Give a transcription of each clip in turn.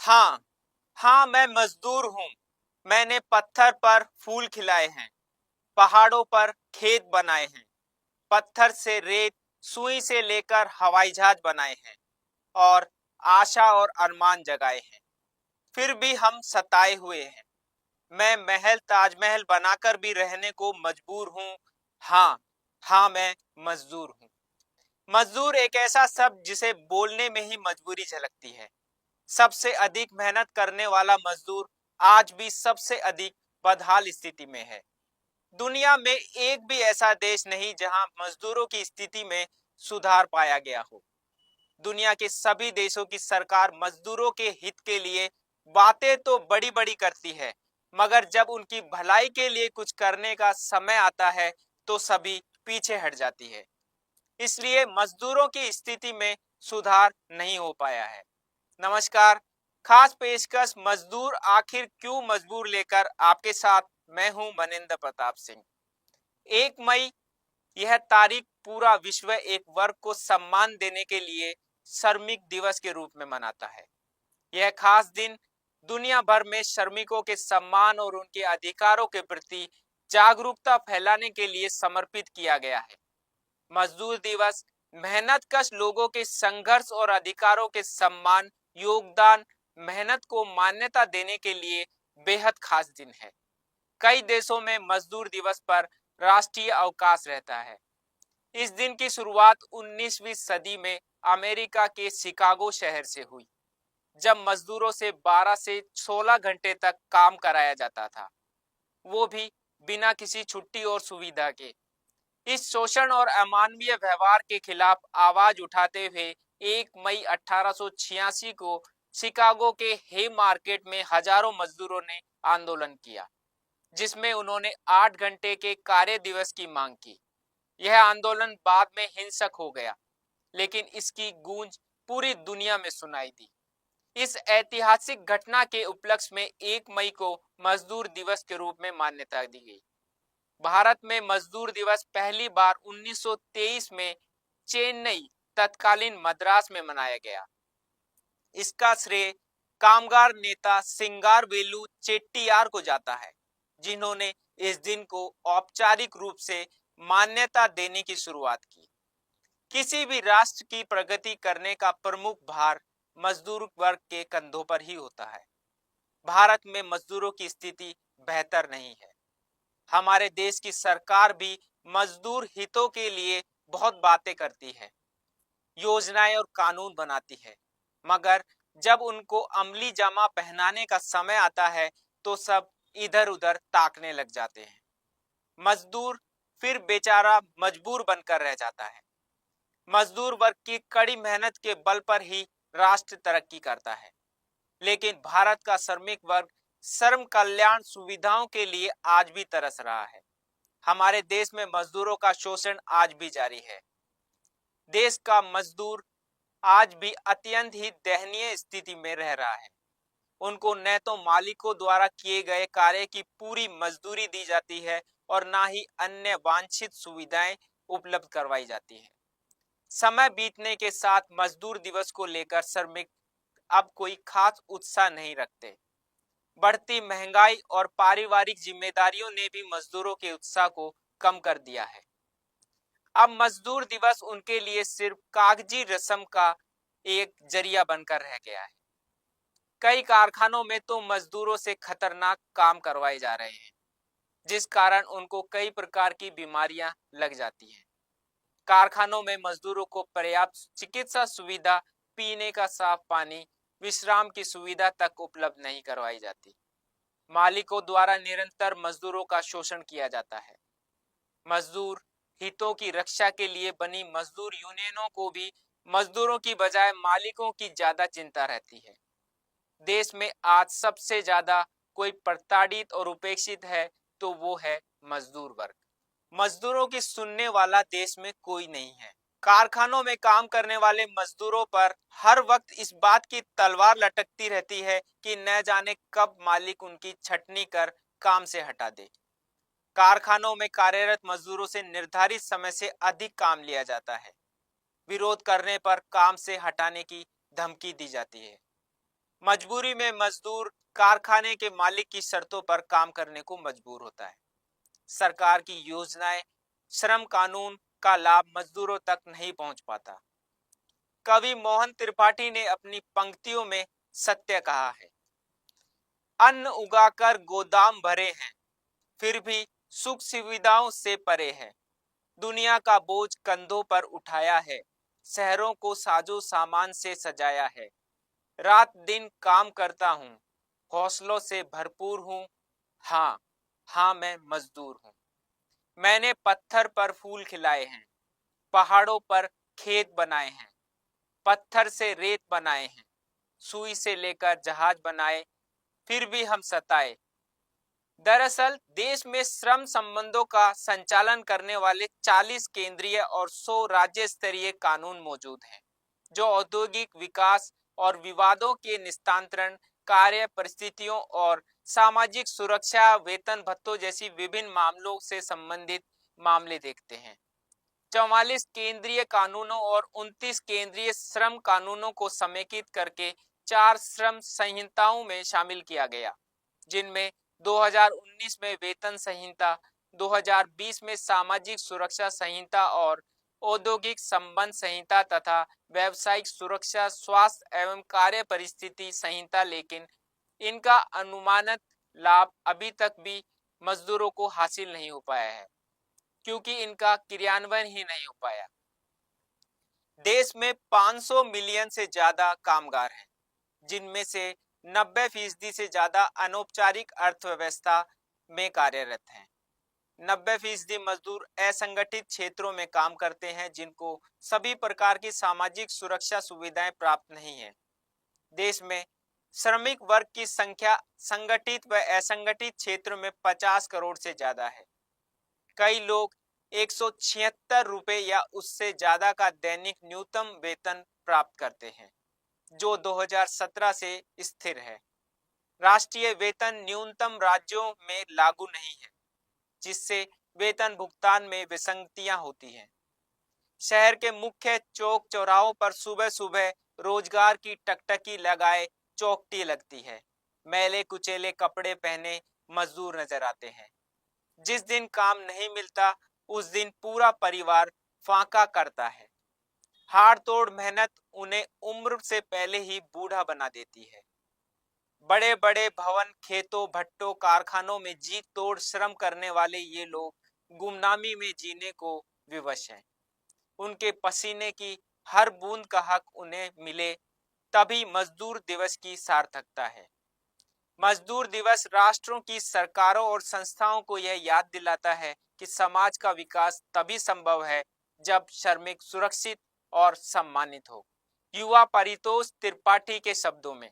हाँ, हाँ मैं मजदूर हूँ। मैंने पत्थर पर फूल खिलाए हैं, पहाड़ों पर खेत बनाए हैं, पत्थर से रेत, सुई से लेकर हवाई जहाज बनाए हैं और आशा और अरमान जगाए हैं। फिर भी हम सताए हुए हैं। मैं महल ताजमहल बनाकर भी रहने को मजबूर हूँ। हाँ, हाँ मैं मजदूर हूँ। मजदूर एक ऐसा शब्द जिसे बोलने में ही मजबूरी झलकती है। सबसे अधिक मेहनत करने वाला मजदूर आज भी सबसे अधिक बदहाल स्थिति में है। दुनिया में एक भी ऐसा देश नहीं जहां मजदूरों की स्थिति में सुधार पाया गया हो। दुनिया के सभी देशों की सरकार मजदूरों के हित के लिए बातें तो बड़ी बड़ी करती है, मगर जब उनकी भलाई के लिए कुछ करने का समय आता है तो सभी पीछे हट जाती है। इसलिए मजदूरों की स्थिति में सुधार नहीं हो पाया है। नमस्कार, खास पेशकश मजदूर आखिर क्यों मजबूर लेकर आपके साथ मैं हूं मनिंदर प्रताप सिंह। 1 मई यह तारीख पूरा विश्व एक वर्ग को सम्मान देने के लिए श्रमिक दिवस के रूप में मनाता है। यह खास दिन दुनिया भर में श्रमिकों के सम्मान और उनके अधिकारों के प्रति जागरूकता फैलाने के लिए समर्पित किया गया है। मजदूर दिवस मेहनतकश लोगों के संघर्ष और अधिकारों के सम्मान, योगदान, मेहनत को मान्यता देने के लिए बेहद खास दिन है। कई देशों में मजदूर दिवस पर राष्ट्रीय अवकाश रहता है। इस दिन की शुरुआत 19वीं सदी में अमेरिका के शिकागो शहर से हुई, जब मजदूरों से 12 से 16 घंटे तक काम कराया जाता था, वो भी बिना किसी छुट्टी और सुविधा के। इस शोषण और अमानवीय व्यवहार के खिलाफ आवाज उठाते हुए 1 मई 1886 को शिकागो के हे मार्केट में हजारों मजदूरों ने आंदोलन किया, जिसमें उन्होंने 8 घंटे के कार्य दिवस की मांग की। यह आंदोलन बाद में हिंसक हो गया, लेकिन इसकी गूंज पूरी दुनिया में सुनाई दी। इस ऐतिहासिक घटना के उपलक्ष्य में 1 मई को मजदूर दिवस के रूप में मान्यता दी गई। भारत में मजदूर दिवस पहली बार 1923 में चेन्नई, तत्कालीन मद्रास में मनाया गया। इसका श्रेय कामगार नेता सिंगारवेलु चेट्टियार को जाता है, जिन्होंने इस दिन को औपचारिक रूप से मान्यता देने की शुरुआत की। किसी भी राष्ट्र की प्रगति करने का प्रमुख भार मजदूर वर्ग के कंधों पर ही होता है। भारत में मजदूरों की स्थिति बेहतर नहीं है। हमारे देश की सरकार भी मजदूर हितों के लिए बहुत बातें करती है, योजनाएं और कानून बनाती है, मगर जब उनको अमली जामा पहनाने का समय आता है तो सब इधर उधर ताकने लग जाते हैं। मजदूर फिर बेचारा मजबूर बनकर रह जाता है। मजदूर वर्ग की कड़ी मेहनत के बल पर ही राष्ट्र तरक्की करता है, लेकिन भारत का श्रमिक वर्ग श्रम कल्याण सुविधाओं के लिए आज भी तरस रहा है। हमारे देश में मजदूरों का शोषण आज भी जारी है। देश का मजदूर आज भी अत्यंत ही दयनीय स्थिति में रह रहा है। उनको न तो मालिकों द्वारा किए गए कार्य की पूरी मजदूरी दी जाती है और ना ही अन्य वांछित सुविधाएं उपलब्ध करवाई जाती है। समय बीतने के साथ मजदूर दिवस को लेकर श्रमिक अब कोई खास उत्साह नहीं रखते। बढ़ती महंगाई और पारिवारिक जिम्मेदारियों ने भी मजदूरों के उत्साह को कम कर दिया है। अब मजदूर दिवस उनके लिए सिर्फ कागजी रस्म का एक जरिया बनकर रह गया है। कई कारखानों में तो मजदूरों से खतरनाक काम करवाए जा रहे हैं, जिस कारण उनको कई प्रकार की बीमारियां लग जाती हैं। कारखानों में मजदूरों को पर्याप्त चिकित्सा सुविधा, पीने का साफ पानी, विश्राम की सुविधा तक उपलब्ध नहीं करवाई जाती। मालिकों द्वारा निरंतर मजदूरों का शोषण किया जाता है। मजदूर हितों की रक्षा के लिए बनी मजदूर यूनियनों को भी मजदूरों की बजाय मालिकों की ज्यादा चिंता रहती है। देश में आज सबसे ज्यादा कोई प्रताड़ित और उपेक्षित है तो वो है मजदूर वर्ग। मजदूरों की सुनने वाला देश में कोई नहीं है। कारखानों में काम करने वाले मजदूरों पर हर वक्त इस बात की तलवार लटकती रहती है कि न जाने कब मालिक उनकी छटनी कर काम से हटा दे। कारखानों में कार्यरत मजदूरों से निर्धारित समय से अधिक काम लिया जाता है। विरोध करने पर काम से हटाने की धमकी दी जाती है। मजबूरी में मजदूर कारखाने के मालिक की शर्तों पर काम करने को मजबूर होता है। सरकार की योजनाएं, श्रम कानून का लाभ मजदूरों तक नहीं पहुंच पाता। कवि मोहन त्रिपाठी ने अपनी पंक्तियों में सत्य कहा है, अन्न उगाकर गोदाम भरे हैं, फिर भी सुख सुविधाओं से परे है। दुनिया का बोझ कंधों पर उठाया है, शहरों को साजो सामान से सजाया है। रात दिन काम करता हूँ, हौसलों से भरपूर हूँ। हाँ, हाँ मैं मजदूर हूँ। मैंने पत्थर पर फूल खिलाए हैं, पहाड़ों पर खेत बनाए हैं, पत्थर से रेत बनाए हैं, सुई से लेकर जहाज बनाए, फिर भी हम सताए। दरअसल देश में श्रम संबंधों का संचालन करने वाले 40 केंद्रीय और 100 राज्य स्तरीय कानून मौजूद हैं, जो औद्योगिक विकास और विवादों के निस्तारण, कार्य परिस्थितियों और सामाजिक सुरक्षा, वेतन भत्तों जैसी विभिन्न मामलों से संबंधित मामले देखते हैं। 44 केंद्रीय कानूनों और 29 केंद्रीय श्रम कानूनों को समेकित करके 4 श्रम संहिताओं में शामिल किया गया, जिनमें 2019 में वेतन संहिता, 2020 में सामाजिक सुरक्षा संहिता और औद्योगिक संबंध संहिता तथा व्यावसायिक सुरक्षा, स्वास्थ्य एवं कार्य परिस्थिति संहिता। लेकिन इनका अनुमानित लाभ अभी तक भी मजदूरों को हासिल नहीं हो पाया है, क्योंकि इनका क्रियान्वयन ही नहीं हो पाया। देश में 500 मिलियन से ज्यादा कामगार हैं, जिनमें से 90% से ज्यादा अनौपचारिक अर्थव्यवस्था में कार्यरत हैं। 90% मजदूर असंगठित क्षेत्रों में काम करते हैं, जिनको सभी प्रकार की सामाजिक सुरक्षा सुविधाएं प्राप्त नहीं है। देश में श्रमिक वर्ग की संख्या संगठित व असंगठित क्षेत्र में 50 करोड़ से ज्यादा है। कई लोग 176 रुपए या उससे ज्यादा का दैनिक न्यूनतम वेतन प्राप्त करते हैं, जो 2017 से स्थिर है। राष्ट्रीय वेतन न्यूनतम राज्यों में लागू नहीं है, जिससे वेतन भुगतान में विसंगतियां होती हैं। शहर के मुख्य चौक चौराहों पर सुबह सुबह रोजगार की टकटकी लगाए चौखटी लगती है। मैले कुचेले कपड़े पहने मजदूर नजर आते हैं। जिस दिन काम नहीं मिलता, उस दिन पूरा परिवार फाका करता है। हाड़ तोड़ मेहनत उन्हें उम्र से पहले ही बूढ़ा बना देती है। बड़े बड़े भवन, खेतों, भट्टों, कारखानों में जी तोड़ श्रम करने वाले ये लोग गुमनामी में जीने को विवश हैं। उनके पसीने की हर बूंद का हक उन्हें मिले, तभी मजदूर दिवस की सार्थकता है। मजदूर दिवस राष्ट्रों की सरकारों और संस्थाओं को यह याद दिलाता है कि समाज का विकास तभी संभव है जब श्रमिक सुरक्षित और सम्मानित हो। युवा परितोष त्रिपाठी के शब्दों में,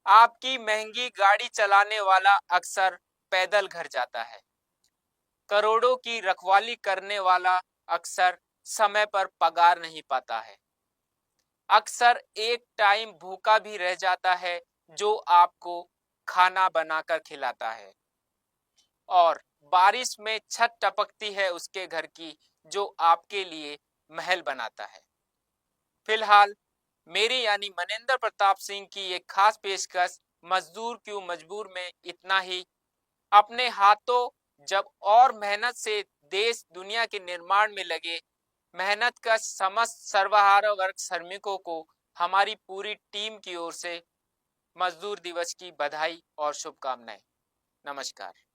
आपकी महंगी गाड़ी चलाने वाला अक्सर पैदल घर जाता है। करोड़ों की रखवाली करने वाला अक्सर समय पर पगार नहीं पाता है। अक्सर एक टाइम भूखा भी रह जाता है, जो आपको खाना बनाकर खिलाता है। और बारिश में छत टपकती है उसके घर की, जो आपके लिए महल बनाता है। फिलहाल मेरी यानी मनेंद्र प्रताप सिंह की एक खास पेशकश मजदूर क्यों मजबूर में इतना ही। अपने हाथों जब और मेहनत से देश दुनिया के निर्माण में लगे, मेहनत का समस्त सर्वहारा वर्ग श्रमिकों को हमारी पूरी टीम की ओर से मजदूर दिवस की बधाई और शुभकामनाएं। नमस्कार।